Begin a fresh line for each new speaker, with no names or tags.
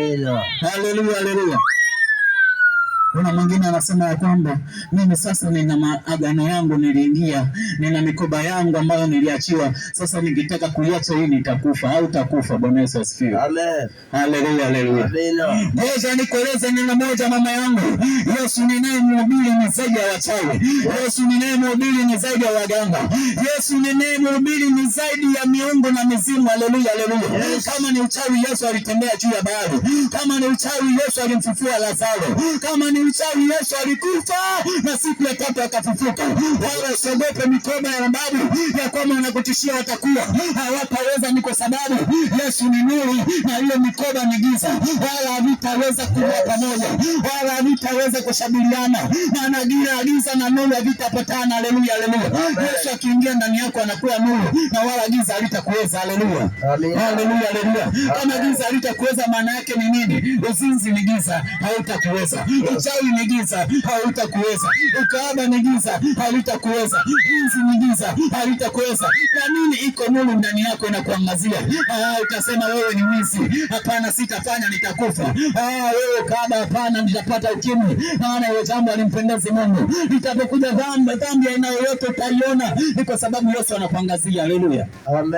Haleluya, haleluya. Kuna mwingine anasema ya kwamba mimi sasa nina maagano yangu niliingia, nina mikoba yangu ambayo niliachiwa, sasa nikitaka kuiacha hii nitakufa au utakufa. Bwana Yesu asifiwe.
Amen.
Haleluya, haleluya.
Amen.
Ngoja nikueleze neno moja mama yangu. Yesu ninayemhubiri ni zaidi ya wachawi. Yesu ninayemhubiri ni zaidi ya waganga. Yesu ninayemhubiri ni zaidi ya miungu na mizimu. Haleluya, haleluya. Kama ni uchawi, Yesu alitembea juu ya bahari. Kama ni uchawi, Yesu alimfufua Lazaro. Kama ni uchawi, Yesu alikufa na siku ya tatu akafufuka. Wala usiogope mikoba ya mababu ya kwamba wanakutishia watakuwa hawataweza, ni kwa sababu Yesu ni nuru na ile mikoba ni giza, wala havitaweza kuwa pamoja, wala havitaweza kushabihiana, na giza na nuru havitapatana. Haleluya, haleluya. Yesu akiingia ndani yako anakuwa nuru na wala giza halitakuweza. Haleluya, haleluya, haleluya. Kama giza halitakuweza, maana yake ni nini? Uzinzi ni giza, hautakuweza. Uchawi ni giza, hautakuweza. Ukahaba ni giza, halitakuweza. Hizi ni giza, halitakuweza. Kwa nini? Iko nuru ndani yako inakuangazia. Utasema wewe ni mwizi, hapana, sitafanya, nitakufa. Wewe ukahaba, hapana, nitapata ukimwi, maana hiyo jambo halimpendezi Mungu. Itapokuja dhambi aina yoyote utaiona, ni kwa sababu Yesu anakuangazia. Haleluya. Amen.